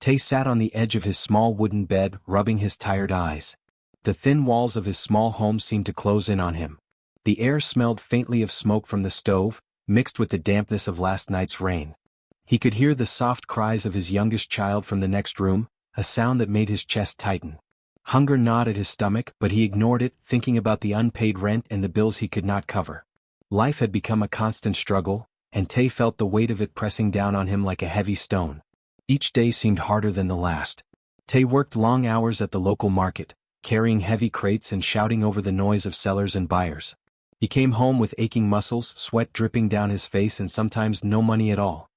Tay sat on the edge of his small wooden bed, rubbing his tired eyes. The thin walls of his small home seemed to close in on him. The air smelled faintly of smoke from the stove, mixed with the dampness of last night's rain. He could hear the soft cries of his youngest child from the next room, a sound that made his chest tighten. Hunger gnawed at his stomach, but he ignored it, thinking about the unpaid rent and the bills he could not cover. Life had become a constant struggle, and Tay felt the weight of it pressing down on him like a heavy stone. Each day seemed harder than the last. Tay worked long hours at the local market, carrying heavy crates and shouting over the noise of sellers and buyers. He came home with aching muscles, sweat dripping down his face, and sometimes no money at all.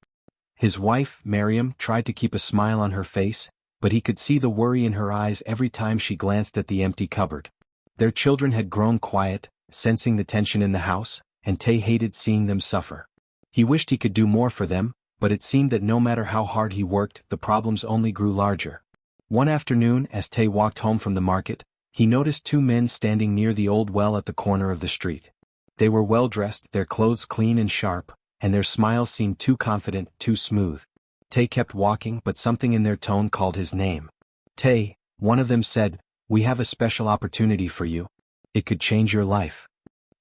His wife, Miriam, tried to keep a smile on her face, but he could see the worry in her eyes every time she glanced at the empty cupboard. Their children had grown quiet, sensing the tension in the house, and Tay hated seeing them suffer. He wished he could do more for them, but it seemed that no matter how hard he worked, the problems only grew larger. One afternoon, as Tay walked home from the market, he noticed two men standing near the old well at the corner of the street. They were well-dressed, their clothes clean and sharp, and their smiles seemed too confident, too smooth. Tay kept walking, but something in their tone called his name. "Tay," one of them said, "we have a special opportunity for you. It could change your life."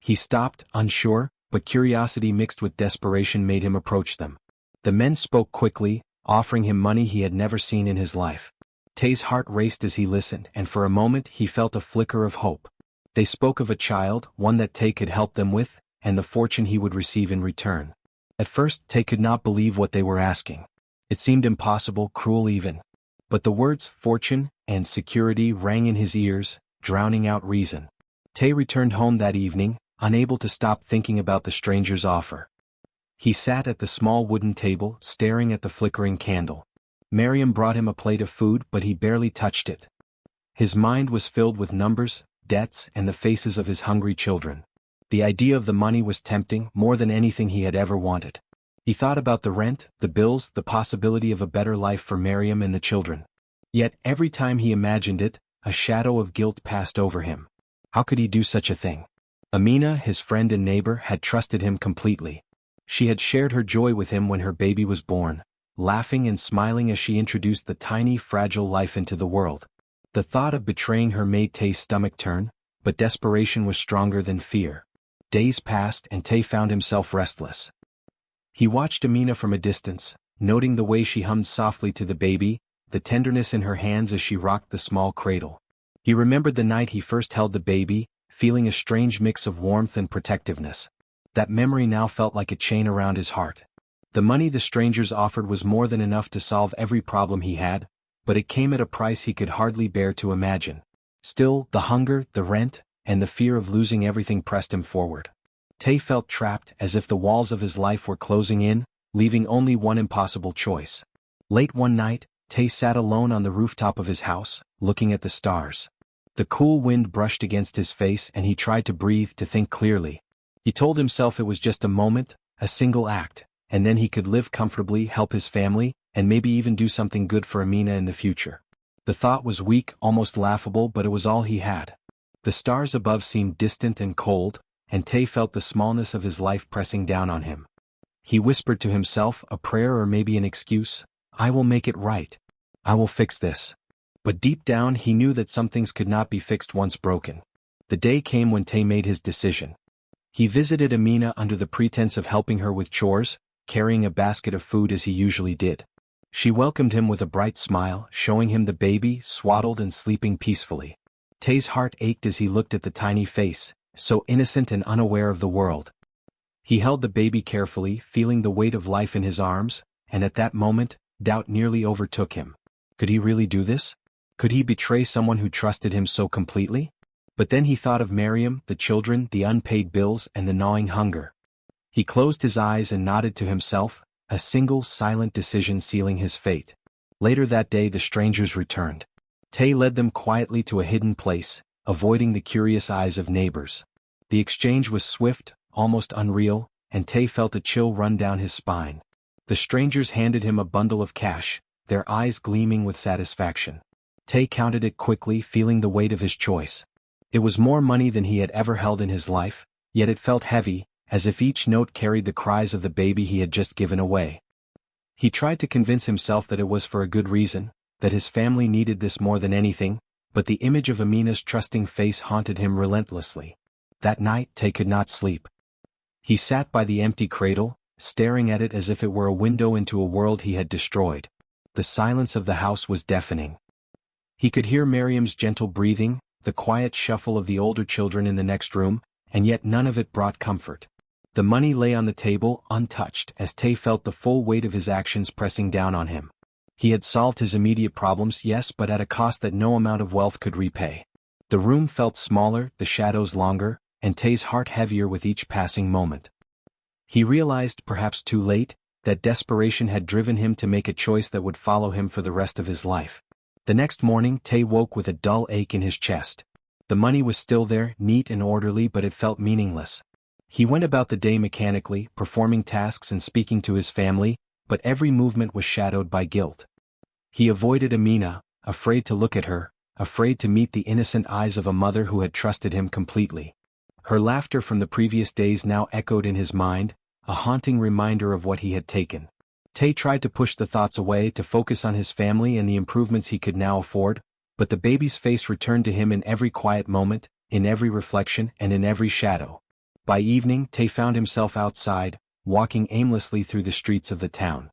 He stopped, unsure, but curiosity mixed with desperation made him approach them. The men spoke quickly, offering him money he had never seen in his life. Tay's heart raced as he listened, and for a moment he felt a flicker of hope. They spoke of a child, one that Tay could help them with, and the fortune he would receive in return. At first, Tay could not believe what they were asking. It seemed impossible, cruel even. But the words fortune and security rang in his ears, drowning out reason. Tay returned home that evening, unable to stop thinking about the stranger's offer. He sat at the small wooden table, staring at the flickering candle. Miriam brought him a plate of food, but he barely touched it. His mind was filled with numbers, debts, and the faces of his hungry children. The idea of the money was tempting, more than anything he had ever wanted. He thought about the rent, the bills, the possibility of a better life for Miriam and the children. Yet, every time he imagined it, a shadow of guilt passed over him. How could he do such a thing? Amina, his friend and neighbor, had trusted him completely. She had shared her joy with him when her baby was born, laughing and smiling as she introduced the tiny, fragile life into the world. The thought of betraying her made Tay's stomach turn, but desperation was stronger than fear. Days passed and Tay found himself restless. He watched Amina from a distance, noting the way she hummed softly to the baby, the tenderness in her hands as she rocked the small cradle. He remembered the night he first held the baby, feeling a strange mix of warmth and protectiveness. That memory now felt like a chain around his heart. The money the strangers offered was more than enough to solve every problem he had, but it came at a price he could hardly bear to imagine. Still, the hunger, the rent, and the fear of losing everything pressed him forward. Tay felt trapped, as if the walls of his life were closing in, leaving only one impossible choice. Late one night, Tay sat alone on the rooftop of his house, looking at the stars. The cool wind brushed against his face and he tried to breathe, to think clearly. He told himself it was just a moment, a single act, and then he could live comfortably, help his family, and maybe even do something good for Amina in the future. The thought was weak, almost laughable, but it was all he had. The stars above seemed distant and cold, and Tay felt the smallness of his life pressing down on him. He whispered to himself, a prayer or maybe an excuse, "I will make it right. I will fix this." But deep down he knew that some things could not be fixed once broken. The day came when Tay made his decision. He visited Amina under the pretense of helping her with chores, carrying a basket of food as he usually did. She welcomed him with a bright smile, showing him the baby, swaddled and sleeping peacefully. Tay's heart ached as he looked at the tiny face, so innocent and unaware of the world. He held the baby carefully, feeling the weight of life in his arms, and at that moment, doubt nearly overtook him. Could he really do this? Could he betray someone who trusted him so completely? But then he thought of Miriam, the children, the unpaid bills, and the gnawing hunger. He closed his eyes and nodded to himself, a single, silent decision sealing his fate. Later that day the strangers returned. Tay led them quietly to a hidden place, avoiding the curious eyes of neighbors. The exchange was swift, almost unreal, and Tay felt a chill run down his spine. The strangers handed him a bundle of cash, their eyes gleaming with satisfaction. Tay counted it quickly, feeling the weight of his choice. It was more money than he had ever held in his life, yet it felt heavy, as if each note carried the cries of the baby he had just given away. He tried to convince himself that it was for a good reason, that his family needed this more than anything, but the image of Amina's trusting face haunted him relentlessly. That night Tay could not sleep. He sat by the empty cradle, staring at it as if it were a window into a world he had destroyed. The silence of the house was deafening. He could hear Miriam's gentle breathing, the quiet shuffle of the older children in the next room, and yet none of it brought comfort. The money lay on the table, untouched, as Tay felt the full weight of his actions pressing down on him. He had solved his immediate problems, yes, but at a cost that no amount of wealth could repay. The room felt smaller, the shadows longer, and Tay's heart heavier with each passing moment. He realized, perhaps too late, that desperation had driven him to make a choice that would follow him for the rest of his life. The next morning Tay woke with a dull ache in his chest. The money was still there, neat and orderly, but it felt meaningless. He went about the day mechanically, performing tasks and speaking to his family, but every movement was shadowed by guilt. He avoided Amina, afraid to look at her, afraid to meet the innocent eyes of a mother who had trusted him completely. Her laughter from the previous days now echoed in his mind, a haunting reminder of what he had taken. Tay tried to push the thoughts away, to focus on his family and the improvements he could now afford, but the baby's face returned to him in every quiet moment, in every reflection, and in every shadow. By evening Tay found himself outside, walking aimlessly through the streets of the town.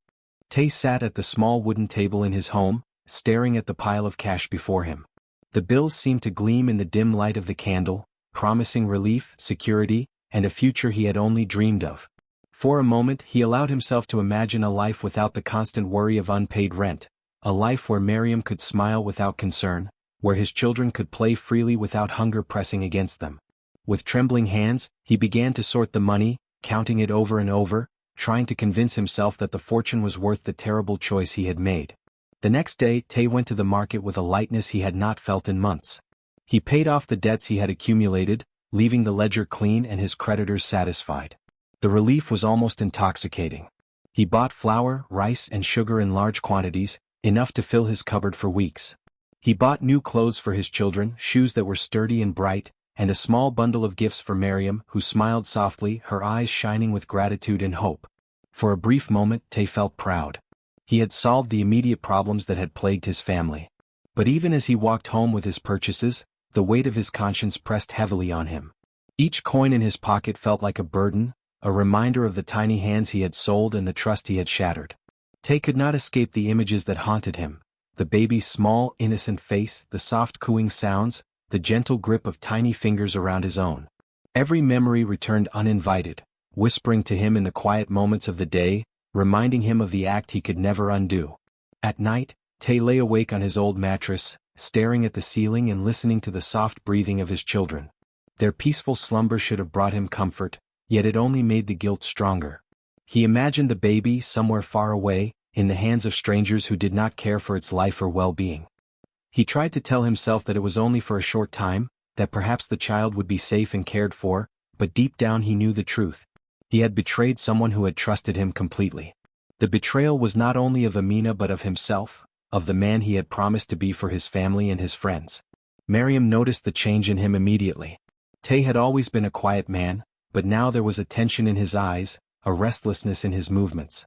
Tay sat at the small wooden table in his home, staring at the pile of cash before him. The bills seemed to gleam in the dim light of the candle, promising relief, security, and a future he had only dreamed of. For a moment he allowed himself to imagine a life without the constant worry of unpaid rent, a life where Miriam could smile without concern, where his children could play freely without hunger pressing against them. With trembling hands, he began to sort the money, counting it over and over, trying to convince himself that the fortune was worth the terrible choice he had made. The next day Tay went to the market with a lightness he had not felt in months. He paid off the debts he had accumulated, leaving the ledger clean and his creditors satisfied. The relief was almost intoxicating. He bought flour, rice, and sugar in large quantities, enough to fill his cupboard for weeks. He bought new clothes for his children, shoes that were sturdy and bright, and a small bundle of gifts for Miriam, who smiled softly, her eyes shining with gratitude and hope. For a brief moment Tay felt proud. He had solved the immediate problems that had plagued his family. But even as he walked home with his purchases, the weight of his conscience pressed heavily on him. Each coin in his pocket felt like a burden, a reminder of the tiny hands he had sold and the trust he had shattered. Tay could not escape the images that haunted him: the baby's small, innocent face, the soft cooing sounds, the gentle grip of tiny fingers around his own. Every memory returned uninvited, whispering to him in the quiet moments of the day, reminding him of the act he could never undo. At night, Tay lay awake on his old mattress, staring at the ceiling and listening to the soft breathing of his children. Their peaceful slumber should have brought him comfort, yet it only made the guilt stronger. He imagined the baby somewhere far away, in the hands of strangers who did not care for its life or well-being. He tried to tell himself that it was only for a short time, that perhaps the child would be safe and cared for, but deep down he knew the truth. He had betrayed someone who had trusted him completely. The betrayal was not only of Amina but of himself, of the man he had promised to be for his family and his friends. Miriam noticed the change in him immediately. Tay had always been a quiet man, but now there was a tension in his eyes, a restlessness in his movements.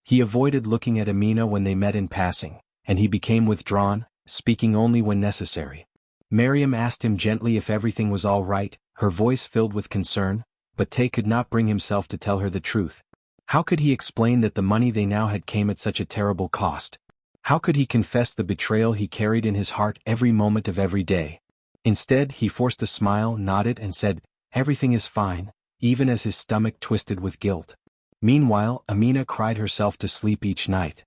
He avoided looking at Amina when they met in passing, and he became withdrawn, speaking only when necessary. Miriam asked him gently if everything was all right, her voice filled with concern, but Tay could not bring himself to tell her the truth. How could he explain that the money they now had came at such a terrible cost? How could he confess the betrayal he carried in his heart every moment of every day? Instead, he forced a smile, nodded, and said, "Everything is fine," even as his stomach twisted with guilt. Meanwhile, Amina cried herself to sleep each night.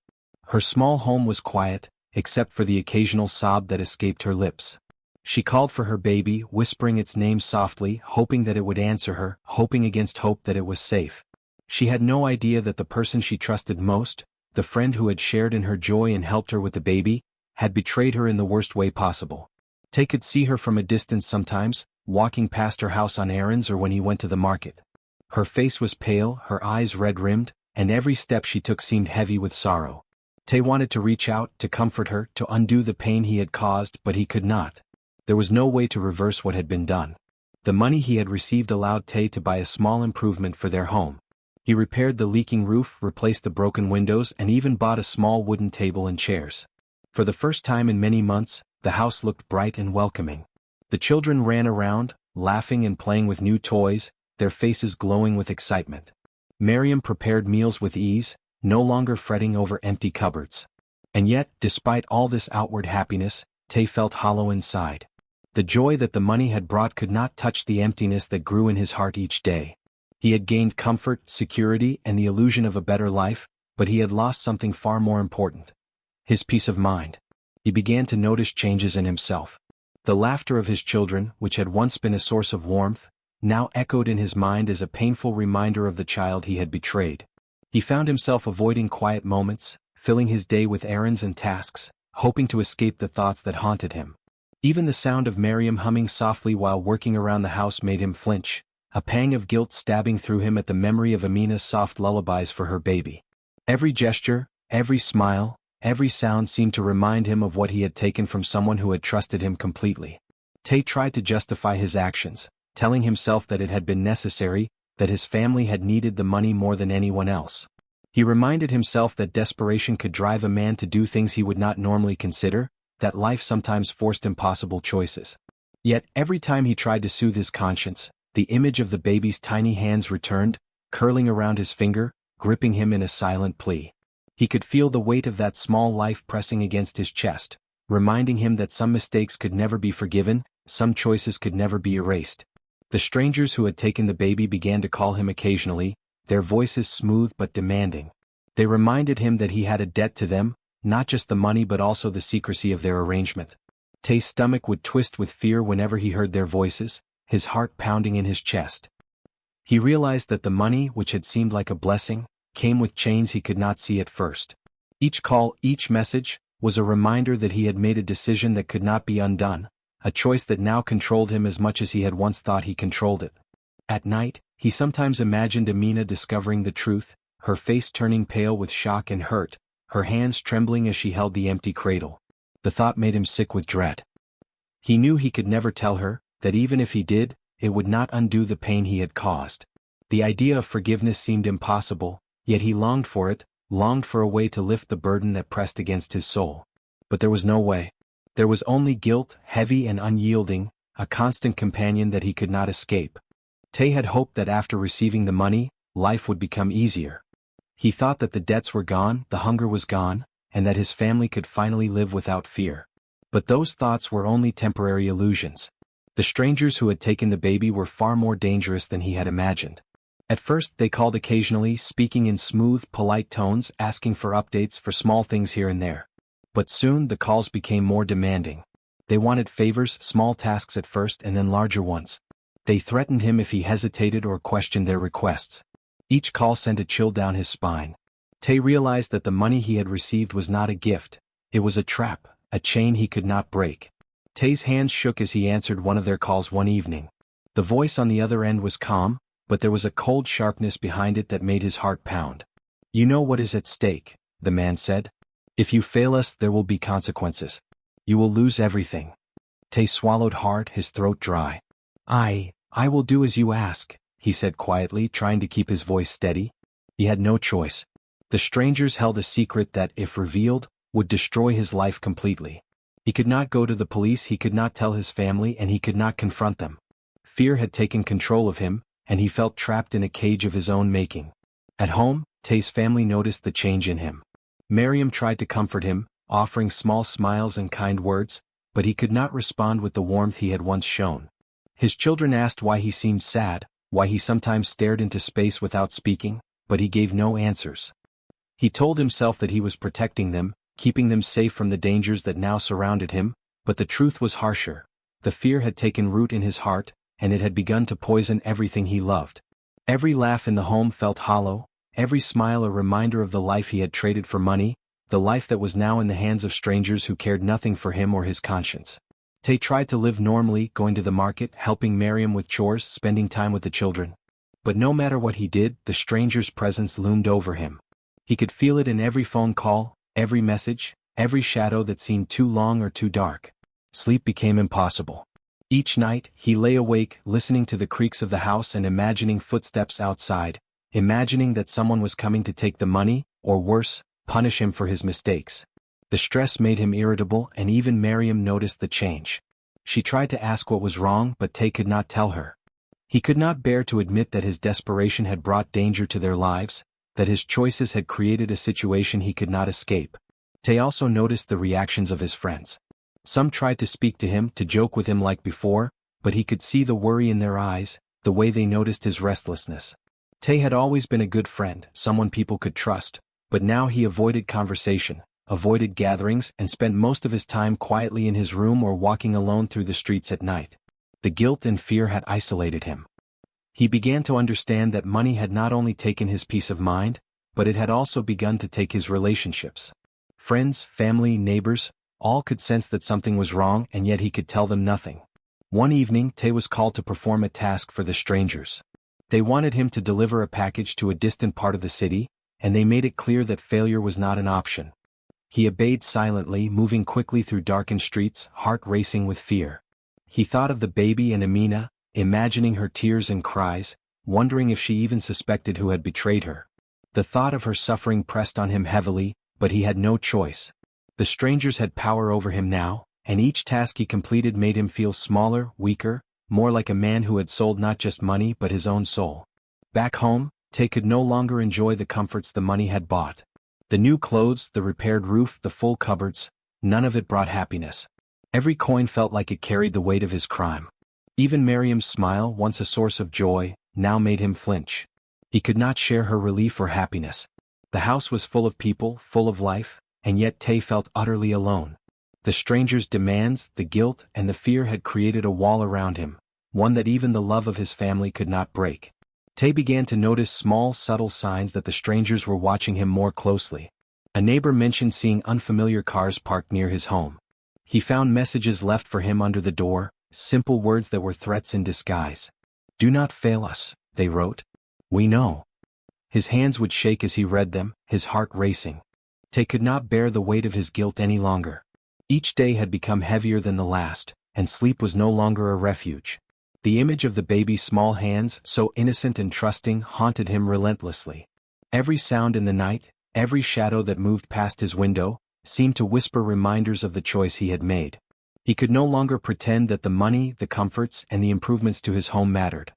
Her small home was quiet, except for the occasional sob that escaped her lips. She called for her baby, whispering its name softly, hoping that it would answer her, hoping against hope that it was safe. She had no idea that the person she trusted most, the friend who had shared in her joy and helped her with the baby, had betrayed her in the worst way possible. Tay could see her from a distance sometimes, walking past her house on errands or when he went to the market. Her face was pale, her eyes red-rimmed, and every step she took seemed heavy with sorrow. Tay wanted to reach out, to comfort her, to undo the pain he had caused, but he could not. There was no way to reverse what had been done. The money he had received allowed Tay to buy a small improvement for their home. He repaired the leaking roof, replaced the broken windows, and even bought a small wooden table and chairs. For the first time in many months, the house looked bright and welcoming. The children ran around, laughing and playing with new toys, their faces glowing with excitement. Miriam prepared meals with ease, no longer fretting over empty cupboards. And yet, despite all this outward happiness, Tay felt hollow inside. The joy that the money had brought could not touch the emptiness that grew in his heart each day. He had gained comfort, security, and the illusion of a better life, but he had lost something far more important: his peace of mind. He began to notice changes in himself. The laughter of his children, which had once been a source of warmth, now echoed in his mind as a painful reminder of the child he had betrayed. He found himself avoiding quiet moments, filling his day with errands and tasks, hoping to escape the thoughts that haunted him. Even the sound of Miriam humming softly while working around the house made him flinch, a pang of guilt stabbing through him at the memory of Amina's soft lullabies for her baby. Every gesture, every smile, every sound seemed to remind him of what he had taken from someone who had trusted him completely. Tay tried to justify his actions, telling himself that it had been necessary, that his family had needed the money more than anyone else. He reminded himself that desperation could drive a man to do things he would not normally consider, that life sometimes forced impossible choices. Yet, every time he tried to soothe his conscience, the image of the baby's tiny hands returned, curling around his finger, gripping him in a silent plea. He could feel the weight of that small life pressing against his chest, reminding him that some mistakes could never be forgiven, some choices could never be erased. The strangers who had taken the baby began to call him occasionally, their voices smooth but demanding. They reminded him that he had a debt to them, not just the money but also the secrecy of their arrangement. Tay's stomach would twist with fear whenever he heard their voices, his heart pounding in his chest. He realized that the money, which had seemed like a blessing, came with chains he could not see at first. Each call, each message, was a reminder that he had made a decision that could not be undone, a choice that now controlled him as much as he had once thought he controlled it. At night, he sometimes imagined Amina discovering the truth, her face turning pale with shock and hurt, her hands trembling as she held the empty cradle. The thought made him sick with dread. He knew he could never tell her, that even if he did, it would not undo the pain he had caused. The idea of forgiveness seemed impossible, yet he longed for it, longed for a way to lift the burden that pressed against his soul. But there was no way. There was only guilt, heavy and unyielding, a constant companion that he could not escape. Tay had hoped that after receiving the money, life would become easier. He thought that the debts were gone, the hunger was gone, and that his family could finally live without fear. But those thoughts were only temporary illusions. The strangers who had taken the baby were far more dangerous than he had imagined. At first they called occasionally, speaking in smooth, polite tones, asking for updates for small things here and there. But soon the calls became more demanding. They wanted favors, small tasks at first and then larger ones. They threatened him if he hesitated or questioned their requests. Each call sent a chill down his spine. Tay realized that the money he had received was not a gift, it was a trap, a chain he could not break. Tay's hands shook as he answered one of their calls one evening. The voice on the other end was calm, but there was a cold sharpness behind it that made his heart pound. "You know what is at stake," the man said. "If you fail us, there will be consequences. You will lose everything." Tay swallowed hard, his throat dry. I will do as you ask," he said quietly, trying to keep his voice steady. He had no choice. The strangers held a secret that, if revealed, would destroy his life completely. He could not go to the police, he could not tell his family, and he could not confront them. Fear had taken control of him, and he felt trapped in a cage of his own making. At home, Tay's family noticed the change in him. Miriam tried to comfort him, offering small smiles and kind words, but he could not respond with the warmth he had once shown. His children asked why he seemed sad, why he sometimes stared into space without speaking, but he gave no answers. He told himself that he was protecting them, keeping them safe from the dangers that now surrounded him, but the truth was harsher. The fear had taken root in his heart, and it had begun to poison everything he loved. Every laugh in the home felt hollow, every smile a reminder of the life he had traded for money, the life that was now in the hands of strangers who cared nothing for him or his conscience. Tay tried to live normally, going to the market, helping Miriam with chores, spending time with the children. But no matter what he did, the stranger's presence loomed over him. He could feel it in every phone call, every message, every shadow that seemed too long or too dark. Sleep became impossible. Each night, he lay awake, listening to the creaks of the house and imagining footsteps outside, imagining that someone was coming to take the money, or worse, punish him for his mistakes. The stress made him irritable, and even Miriam noticed the change. She tried to ask what was wrong, but Tay could not tell her. He could not bear to admit that his desperation had brought danger to their lives, that his choices had created a situation he could not escape. Tay also noticed the reactions of his friends. Some tried to speak to him, to joke with him like before, but he could see the worry in their eyes, the way they noticed his restlessness. Tay had always been a good friend, someone people could trust, but now he avoided conversation, avoided gatherings, and spent most of his time quietly in his room or walking alone through the streets at night. The guilt and fear had isolated him. He began to understand that money had not only taken his peace of mind, but it had also begun to take his relationships. Friends, family, neighbors, all could sense that something was wrong, and yet he could tell them nothing. One evening, Tay was called to perform a task for the strangers. They wanted him to deliver a package to a distant part of the city, and they made it clear that failure was not an option. He obeyed silently, moving quickly through darkened streets, heart racing with fear. He thought of the baby and Amina, imagining her tears and cries, wondering if she even suspected who had betrayed her. The thought of her suffering pressed on him heavily, but he had no choice. The strangers had power over him now, and each task he completed made him feel smaller, weaker, more like a man who had sold not just money but his own soul. Back home, Tay could no longer enjoy the comforts the money had bought. The new clothes, the repaired roof, the full cupboards, none of it brought happiness. Every coin felt like it carried the weight of his crime. Even Miriam's smile, once a source of joy, now made him flinch. He could not share her relief or happiness. The house was full of people, full of life, and yet Tay felt utterly alone. The stranger's demands, the guilt, and the fear had created a wall around him, one that even the love of his family could not break. Tay began to notice small, subtle signs that the strangers were watching him more closely. A neighbor mentioned seeing unfamiliar cars parked near his home. He found messages left for him under the door, simple words that were threats in disguise. "Do not fail us," they wrote. "We know." His hands would shake as he read them, his heart racing. Tay could not bear the weight of his guilt any longer. Each day had become heavier than the last, and sleep was no longer a refuge. The image of the baby's small hands, so innocent and trusting, haunted him relentlessly. Every sound in the night, every shadow that moved past his window, seemed to whisper reminders of the choice he had made. He could no longer pretend that the money, the comforts, and the improvements to his home mattered.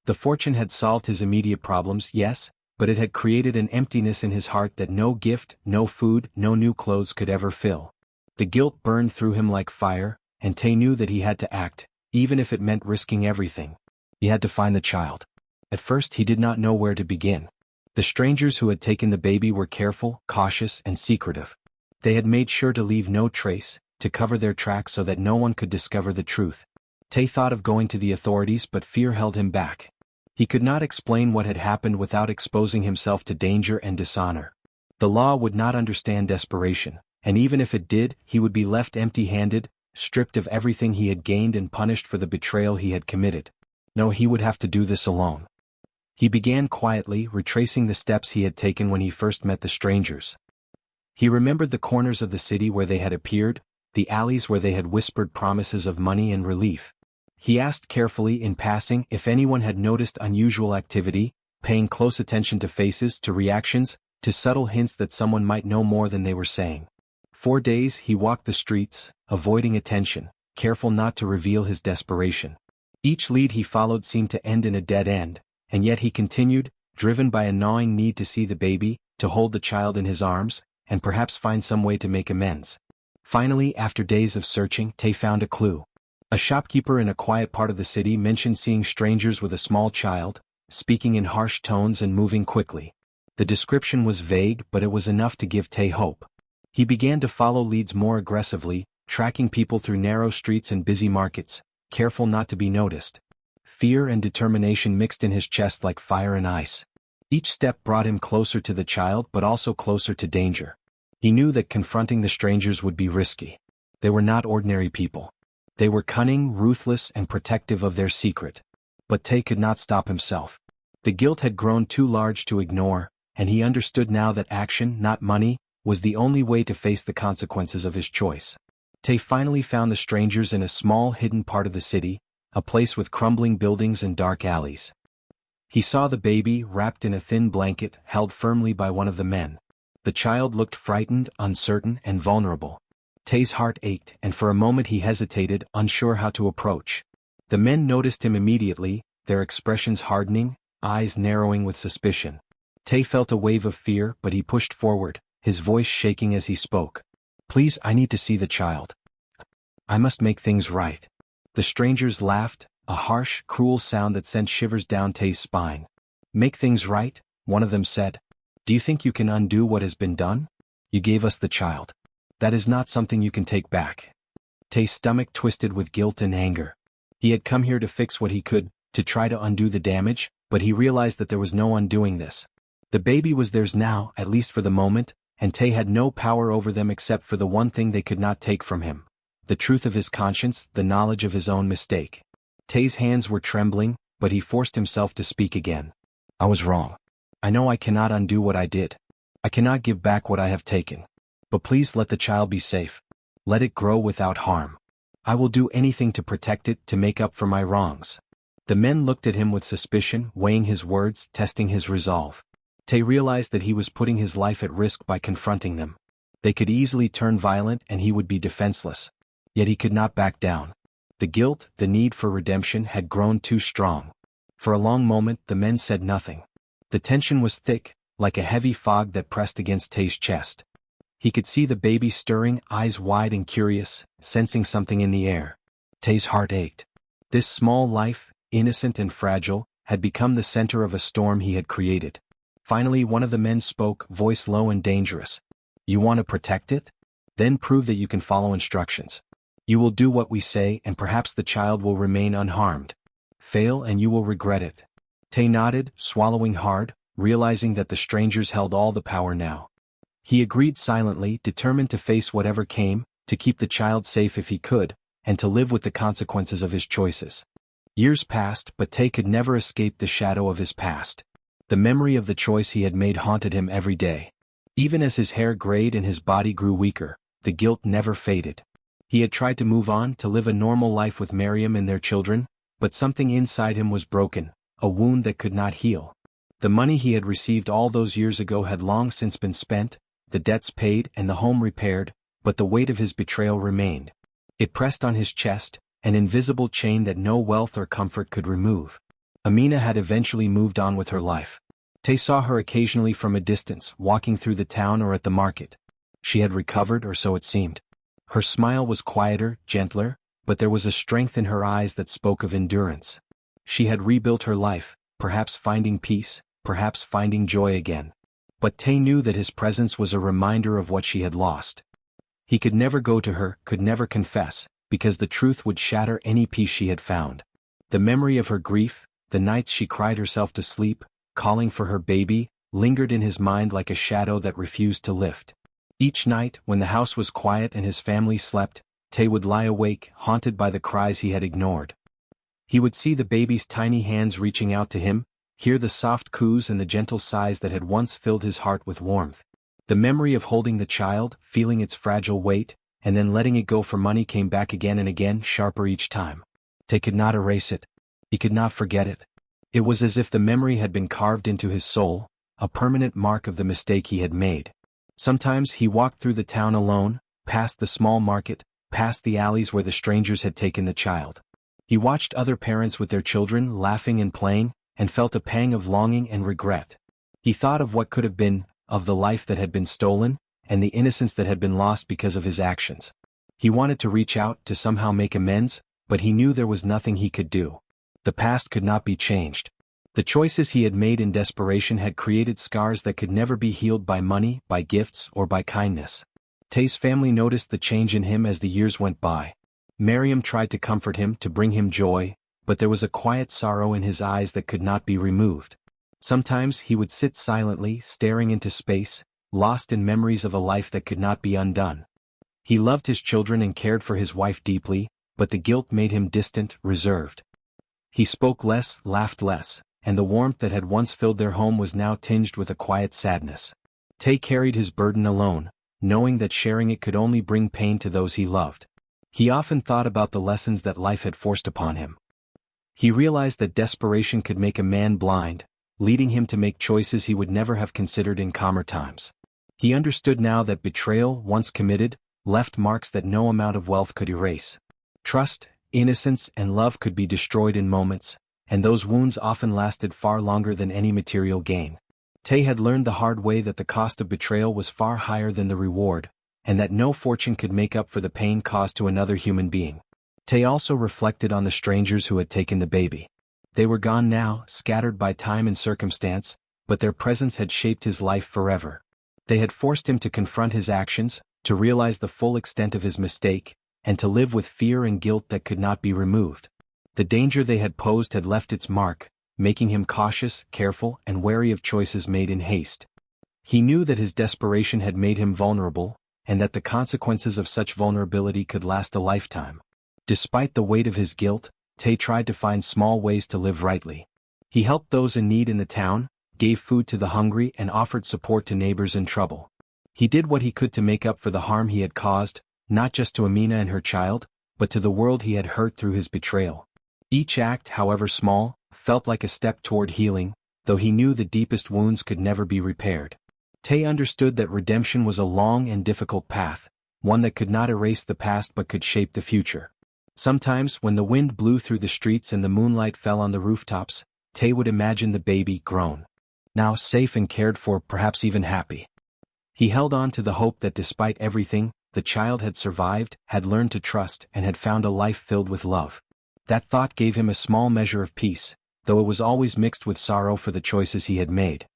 The fortune had solved his immediate problems, yes, but it had created an emptiness in his heart that no gift, no food, no new clothes could ever fill. The guilt burned through him like fire, and Tay knew that he had to act, even if it meant risking everything. He had to find the child. At first he did not know where to begin. The strangers who had taken the baby were careful, cautious, and secretive. They had made sure to leave no trace, to cover their tracks so that no one could discover the truth. Tay thought of going to the authorities, but fear held him back. He could not explain what had happened without exposing himself to danger and dishonor. The law would not understand desperation, and even if it did, he would be left empty-handed, stripped of everything he had gained and punished for the betrayal he had committed. No, he would have to do this alone. He began quietly, retracing the steps he had taken when he first met the strangers. He remembered the corners of the city where they had appeared, the alleys where they had whispered promises of money and relief. He asked carefully in passing if anyone had noticed unusual activity, paying close attention to faces, to reactions, to subtle hints that someone might know more than they were saying. 4 days he walked the streets, avoiding attention, careful not to reveal his desperation. Each lead he followed seemed to end in a dead end, and yet he continued, driven by a gnawing need to see the baby, to hold the child in his arms, and perhaps find some way to make amends. Finally, after days of searching, Tay found a clue. A shopkeeper in a quiet part of the city mentioned seeing strangers with a small child, speaking in harsh tones and moving quickly. The description was vague, but it was enough to give Tay hope. He began to follow leads more aggressively, tracking people through narrow streets and busy markets, careful not to be noticed. Fear and determination mixed in his chest like fire and ice. Each step brought him closer to the child but also closer to danger. He knew that confronting the strangers would be risky. They were not ordinary people. They were cunning, ruthless, and protective of their secret. But Tay could not stop himself. The guilt had grown too large to ignore, and he understood now that action, not money, was the only way to face the consequences of his choice. Tay finally found the strangers in a small hidden part of the city, a place with crumbling buildings and dark alleys. He saw the baby, wrapped in a thin blanket, held firmly by one of the men. The child looked frightened, uncertain, and vulnerable. Tay's heart ached, and for a moment he hesitated, unsure how to approach. The men noticed him immediately, their expressions hardening, eyes narrowing with suspicion. Tay felt a wave of fear, but he pushed forward, his voice shaking as he spoke. "Please, I need to see the child. I must make things right." The strangers laughed, a harsh, cruel sound that sent shivers down Tay's spine. "Make things right?" one of them said. "Do you think you can undo what has been done? You gave us the child. That is not something you can take back." Tay's stomach twisted with guilt and anger. He had come here to fix what he could, to try to undo the damage, but he realized that there was no undoing this. The baby was theirs now, at least for the moment, and Tay had no power over them except for the one thing they could not take from him: the truth of his conscience, the knowledge of his own mistake. Tay's hands were trembling, but he forced himself to speak again. "I was wrong. I know I cannot undo what I did. I cannot give back what I have taken. But please let the child be safe. Let it grow without harm. I will do anything to protect it, to make up for my wrongs." The men looked at him with suspicion, weighing his words, testing his resolve. Tay realized that he was putting his life at risk by confronting them. They could easily turn violent and he would be defenseless. Yet he could not back down. The guilt, the need for redemption had grown too strong. For a long moment the men said nothing. The tension was thick, like a heavy fog that pressed against Tay's chest. He could see the baby stirring, eyes wide and curious, sensing something in the air. Tay's heart ached. This small life, innocent and fragile, had become the center of a storm he had created. Finally one of the men spoke, voice low and dangerous. "You want to protect it? Then prove that you can follow instructions. You will do what we say and perhaps the child will remain unharmed. Fail and you will regret it." Tay nodded, swallowing hard, realizing that the strangers held all the power now. He agreed silently, determined to face whatever came, to keep the child safe if he could, and to live with the consequences of his choices. Years passed, but Tay could never escape the shadow of his past. The memory of the choice he had made haunted him every day. Even as his hair grayed and his body grew weaker, the guilt never faded. He had tried to move on, to live a normal life with Miriam and their children, but something inside him was broken, a wound that could not heal. The money he had received all those years ago had long since been spent, the debts paid and the home repaired, but the weight of his betrayal remained. It pressed on his chest, an invisible chain that no wealth or comfort could remove. Amina had eventually moved on with her life. Tay saw her occasionally from a distance, walking through the town or at the market. She had recovered, or so it seemed. Her smile was quieter, gentler, but there was a strength in her eyes that spoke of endurance. She had rebuilt her life, perhaps finding peace, perhaps finding joy again. But Tay knew that his presence was a reminder of what she had lost. He could never go to her, could never confess, because the truth would shatter any peace she had found. The memory of her grief, the nights she cried herself to sleep, calling for her baby, lingered in his mind like a shadow that refused to lift. Each night, when the house was quiet and his family slept, Tay would lie awake, haunted by the cries he had ignored. He would see the baby's tiny hands reaching out to him, hear the soft coos and the gentle sighs that had once filled his heart with warmth. The memory of holding the child, feeling its fragile weight, and then letting it go for money came back again and again, sharper each time. Tay could not erase it. He could not forget it. It was as if the memory had been carved into his soul, a permanent mark of the mistake he had made. Sometimes he walked through the town alone, past the small market, past the alleys where the strangers had taken the child. He watched other parents with their children laughing and playing, and felt a pang of longing and regret. He thought of what could have been, of the life that had been stolen, and the innocence that had been lost because of his actions. He wanted to reach out, to somehow make amends, but he knew there was nothing he could do. The past could not be changed. The choices he had made in desperation had created scars that could never be healed by money, by gifts, or by kindness. Tay's family noticed the change in him as the years went by. Miriam tried to comfort him, to bring him joy, but there was a quiet sorrow in his eyes that could not be removed. Sometimes he would sit silently, staring into space, lost in memories of a life that could not be undone. He loved his children and cared for his wife deeply, but the guilt made him distant, reserved. He spoke less, laughed less, and the warmth that had once filled their home was now tinged with a quiet sadness. Tay carried his burden alone, knowing that sharing it could only bring pain to those he loved. He often thought about the lessons that life had forced upon him. He realized that desperation could make a man blind, leading him to make choices he would never have considered in calmer times. He understood now that betrayal, once committed, left marks that no amount of wealth could erase. Trust, innocence, and love could be destroyed in moments, and those wounds often lasted far longer than any material gain. Tay had learned the hard way that the cost of betrayal was far higher than the reward, and that no fortune could make up for the pain caused to another human being. Tay also reflected on the strangers who had taken the baby. They were gone now, scattered by time and circumstance, but their presence had shaped his life forever. They had forced him to confront his actions, to realize the full extent of his mistake, and to live with fear and guilt that could not be removed. The danger they had posed had left its mark, making him cautious, careful, and wary of choices made in haste. He knew that his desperation had made him vulnerable, and that the consequences of such vulnerability could last a lifetime. Despite the weight of his guilt, Tay tried to find small ways to live rightly. He helped those in need in the town, gave food to the hungry, and offered support to neighbors in trouble. He did what he could to make up for the harm he had caused, not just to Amina and her child, but to the world he had hurt through his betrayal. Each act, however small, felt like a step toward healing, though he knew the deepest wounds could never be repaired. Tay understood that redemption was a long and difficult path, one that could not erase the past but could shape the future. Sometimes, when the wind blew through the streets and the moonlight fell on the rooftops, Tay would imagine the baby grown. Now safe and cared for, perhaps even happy. He held on to the hope that despite everything, the child had survived, had learned to trust, and had found a life filled with love. That thought gave him a small measure of peace, though it was always mixed with sorrow for the choices he had made.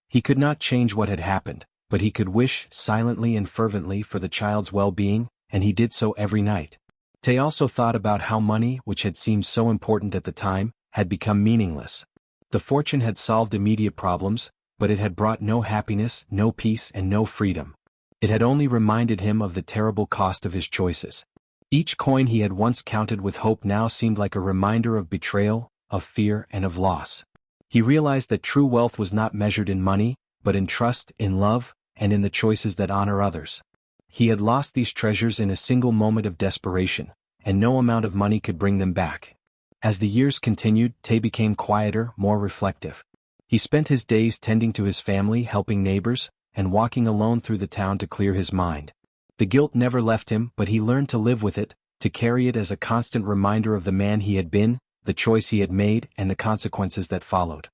He could not change what had happened, but he could wish, silently and fervently, for the child's well-being, and he did so every night. Tay also thought about how money, which had seemed so important at the time, had become meaningless. The fortune had solved immediate problems, but it had brought no happiness, no peace, and no freedom. It had only reminded him of the terrible cost of his choices. Each coin he had once counted with hope now seemed like a reminder of betrayal, of fear, and of loss. He realized that true wealth was not measured in money, but in trust, in love, and in the choices that honor others. He had lost these treasures in a single moment of desperation, and no amount of money could bring them back. As the years continued, Tay became quieter, more reflective. He spent his days tending to his family, helping neighbors, and walking alone through the town to clear his mind. The guilt never left him, but he learned to live with it, to carry it as a constant reminder of the man he had been, the choice he had made, and the consequences that followed.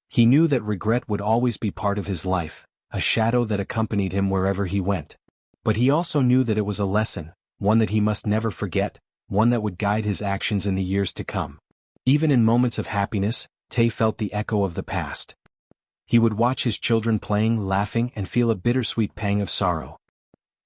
He knew that regret would always be part of his life, a shadow that accompanied him wherever he went. But he also knew that it was a lesson, one that he must never forget, one that would guide his actions in the years to come. Even in moments of happiness, Tay felt the echo of the past. He would watch his children playing, laughing, and feel a bittersweet pang of sorrow.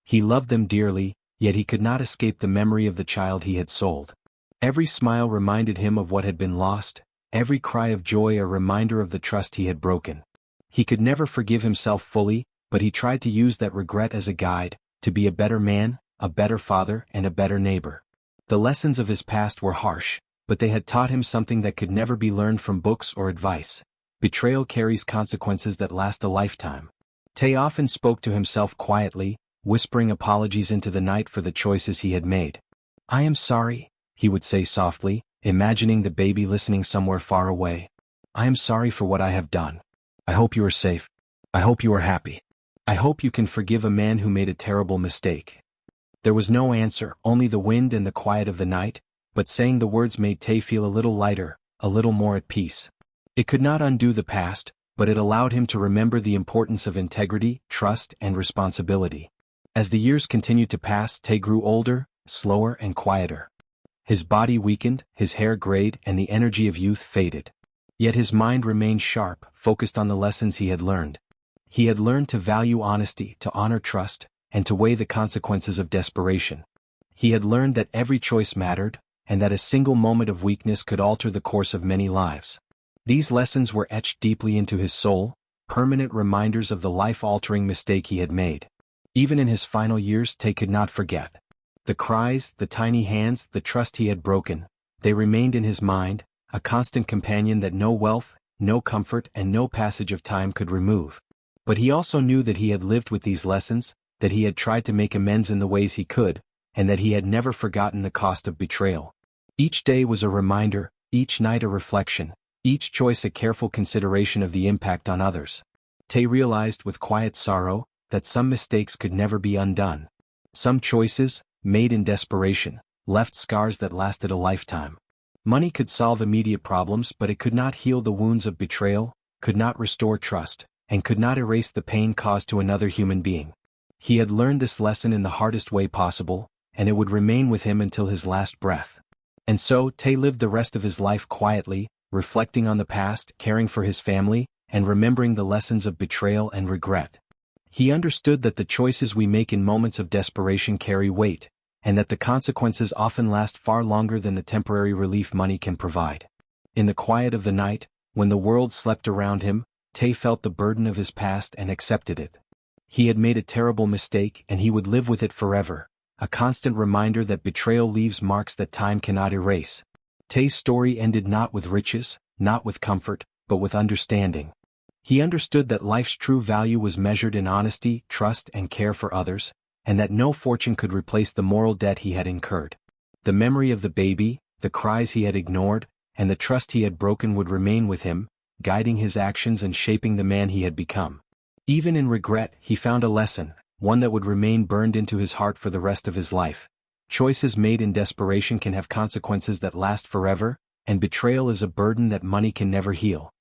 He loved them dearly, yet he could not escape the memory of the child he had sold. Every smile reminded him of what had been lost, every cry of joy a reminder of the trust he had broken. He could never forgive himself fully, but he tried to use that regret as a guide, to be a better man, a better father, and a better neighbor. The lessons of his past were harsh, but they had taught him something that could never be learned from books or advice. Betrayal carries consequences that last a lifetime. Tay often spoke to himself quietly, whispering apologies into the night for the choices he had made. "I am sorry," he would say softly, imagining the baby listening somewhere far away. "I am sorry for what I have done. I hope you are safe. I hope you are happy. I hope you can forgive a man who made a terrible mistake." There was no answer, only the wind and the quiet of the night, but saying the words made Tay feel a little lighter, a little more at peace. It could not undo the past, but it allowed him to remember the importance of integrity, trust, and responsibility. As the years continued to pass, Tay grew older, slower, and quieter. His body weakened, his hair grayed, and the energy of youth faded. Yet his mind remained sharp, focused on the lessons he had learned. He had learned to value honesty, to honor trust, and to weigh the consequences of desperation. He had learned that every choice mattered, and that a single moment of weakness could alter the course of many lives. These lessons were etched deeply into his soul, permanent reminders of the life-altering mistake he had made. Even in his final years, Tay could not forget. The cries, the tiny hands, the trust he had broken, they remained in his mind, a constant companion that no wealth, no comfort, and no passage of time could remove. But he also knew that he had lived with these lessons, that he had tried to make amends in the ways he could, and that he had never forgotten the cost of betrayal. Each day was a reminder, each night a reflection, each choice a careful consideration of the impact on others. Tay realized with quiet sorrow that some mistakes could never be undone. Some choices, made in desperation, left scars that lasted a lifetime. Money could solve immediate problems, but it could not heal the wounds of betrayal, could not restore trust, and could not erase the pain caused to another human being. He had learned this lesson in the hardest way possible, and it would remain with him until his last breath. And so, Tay lived the rest of his life quietly, reflecting on the past, caring for his family, and remembering the lessons of betrayal and regret. He understood that the choices we make in moments of desperation carry weight, and that the consequences often last far longer than the temporary relief money can provide. In the quiet of the night, when the world slept around him, Tay felt the burden of his past and accepted it. He had made a terrible mistake and he would live with it forever, a constant reminder that betrayal leaves marks that time cannot erase. Tay's story ended not with riches, not with comfort, but with understanding. He understood that life's true value was measured in honesty, trust, and care for others, and that no fortune could replace the moral debt he had incurred. The memory of the baby, the cries he had ignored, and the trust he had broken would remain with him, guiding his actions and shaping the man he had become. Even in regret, he found a lesson, one that would remain burned into his heart for the rest of his life. Choices made in desperation can have consequences that last forever, and betrayal is a burden that money can never heal.